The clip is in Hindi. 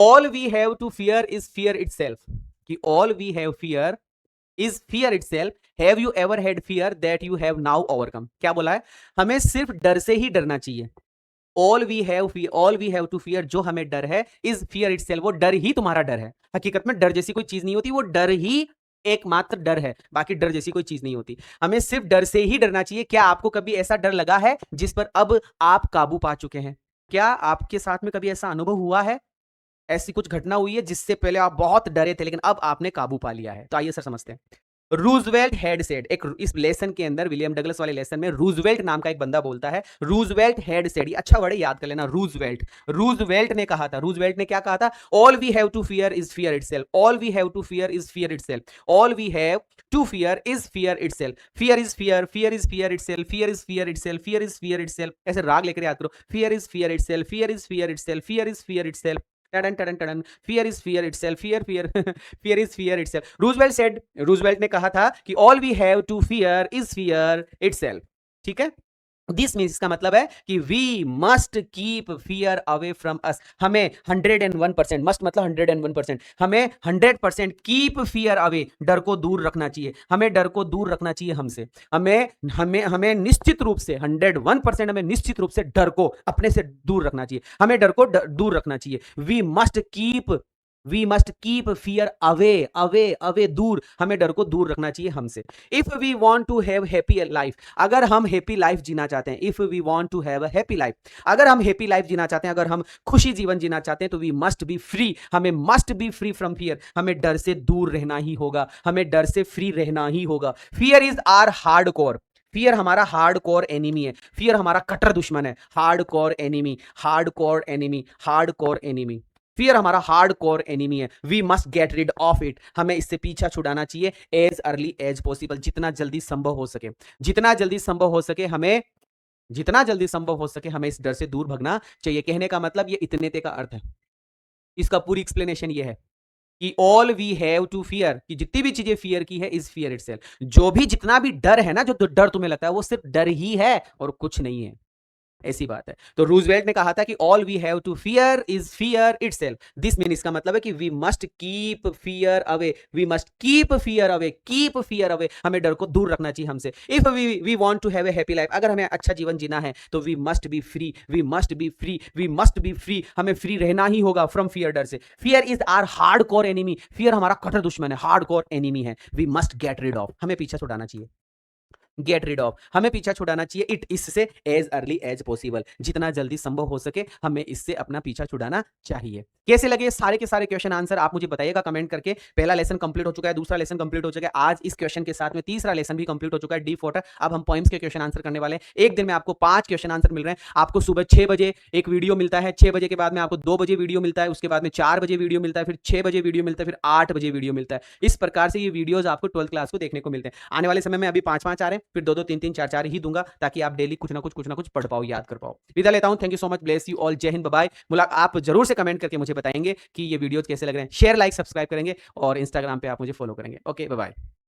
All we have to fear is fear itself, कि all we have fear is fear itself, have you ever had fear that you have now overcome. क्या बोला है? हमें सिर्फ डर से ही डरना चाहिए। All we have to fear, जो हमें डर है, इज फियर इटसेल्फ, वो डर ही तुम्हारा डर है। हकीकत में डर जैसी कोई चीज नहीं होती, वो डर ही एकमात्र डर है, बाकी डर जैसी कोई चीज नहीं होती। हमें सिर्फ डर से ही डरना चाहिए। क्या आपको कभी ऐसा डर लगा है जिस पर अब आप काबू पा चुके हैं? क्या आपके साथ में कभी ऐसा अनुभव हुआ है? ऐसी कुछ घटना हुई है जिससे पहले आप बहुत डरे थे लेकिन अब आपने काबू पा लिया है? तो आइए सर समझते हैं। रूजवेल्ट हैड सेड, एक इस लेसन के अंदर, विलियम डगलस वाले लेसन में, रूजवेल्ट नाम का एक बंदा बोलता है, रूजवेल्ट हैड सेड, ये अच्छा वर्ड है, याद कर लेना, रूजवेल्ट। रूजवेल्ट ने कहा था, रूजवेल्ट ने क्या कहा था? All we have to fear is fear itself, all we have to fear is fear itself, all we have to fear is fear itself, fear is fear, fear is fear itself, fear is fear itself, fear is fear itself, ऐसे राग लेकर याद करो, fear is fear itself, fear is fear itself, fear is fear itself, टडन टडन टडन, fear is fear itself, fear fear fear is fear itself. Roosevelt said, Roosevelt ने कहा था कि all we have to fear is fear itself. ठीक है, दिस मीन्स, इसका मतलब है कि we must keep fear away from us. हमें 101%, मस्ट मतलब 101%, हमें 100% कीप फियर अवे, डर को दूर रखना चाहिए। हमें डर को दूर रखना चाहिए हमसे। हमें हमें हमें निश्चित रूप से 101% हमें निश्चित रूप से डर को अपने से दूर रखना चाहिए। हमें डर को दूर रखना चाहिए। We must keep fear away, away away, दूर। हमें डर को दूर रखना चाहिए हमसे। If we want to have happy life, अगर हम हैप्पी लाइफ जीना चाहते हैं, if we want to have a happy life, अगर हम हैप्पी लाइफ जीना चाहते हैं, अगर हम खुशी जीवन जीना चाहते हैं, तो वी मस्ट बी फ्री, हमें must be free from fear, हमें डर से दूर रहना ही होगा, हमें डर से फ्री रहना ही होगा। Fear is our hard core, fear हमारा हार्ड कोर एनिमी है, फियर हमारा कट्टर दुश्मन है। Hard core enemy, hard core enemy, hard core enemy, fear हमारा हार्ड कोर एनिमी है। We must get rid of it, हमें इससे पीछा छुड़ाना चाहिए एज अर्ली एज पॉसिबल, जितना जल्दी संभव हो सके, जितना जल्दी संभव हो सके हमें, जितना जल्दी संभव हो सके हमें इस डर से दूर भागना चाहिए। कहने का मतलब ये इतने का अर्थ है, इसका पूरी एक्सप्लेनेशन ये है कि all we have to fear, कि जितनी भी चीजें फियर की है इज फियर इटसेल्फ, जो भी जितना भी डर है ना, जो डर तुम्हें लगता है वो सिर्फ डर ही है और कुछ नहीं है। ऐसी बात है। तो रूजवेल्ट ने कहा था कि all we have to fear is fear itself. This mean, इसका मतलब है कि we must keep fear away, we must keep fear away, keep fear away, हमें डर को दूर रखना चाहिए हमसे। If we want to have a happy life, अगर हमें अच्छा जीवन जीना है तो we must be free, we must be free, we must be free, हमें फ्री रहना ही होगा फ्रॉम फियर, डर से। Fear is our hard core enemy, fear हमारा कट्टर दुश्मन है, हार्ड कोर एनिमी है। We must get rid of, हमें पीछा छुड़ाना चाहिए, गेट रिड ऑफ, हमें पीछा छुड़ाना चाहिए इट, इससे एज अर्ली एज पॉसिबल, जितना जल्दी संभव हो सके हमें इससे अपना पीछा छुड़ाना चाहिए। कैसे लगे सारे के सारे क्वेश्चन आंसर आप मुझे बताइएगा कमेंट करके। पहला लेसन कंप्लीट हो चुका है, दूसरा लेसन कंप्लीट हो चुका है, आज इस क्वेश्चन के साथ में तीसरा लेसन भी कंप्लीट हो चुका है, डी फोर्टर। अब हम पोएम्स के क्वेश्चन आंसर करने वाले हैं। एक दिन में आपको 5 क्वेश्चन आंसर मिल रहे हैं। आपको सुबह 6 बजे एक वीडियो मिलता है, 6 बजे के बाद में आपको 2 बजे वीडियो मिलता है, उसके बाद में 4 बजे वीडियो मिलता है, फिर 6 बजे वीडियो मिलता है, फिर 8 बजे वीडियो मिलता है। इस प्रकार से ये वीडियोज आपको 12th क्लास को देखने को मिलते हैं। आने वाले समय में अभी 5-5 आ रहे हैं, फिर 2-2 3-3 4-4 ही दूंगा, ताकि आप डेली कुछ ना कुछ पढ़ पाओ, याद कर पाओ। विदा लेता हूं, thank you so much, bless you all, जय हिंद, बाय बाय। आप जरूर से कमेंट करके मुझे बताएंगे कि ये वीडियोज कैसे लग रहे हैं, शेयर लाइक सब्सक्राइब करेंगे और इंस्टाग्राम पे आप मुझे फॉलो करेंगे। Okay, bye bye.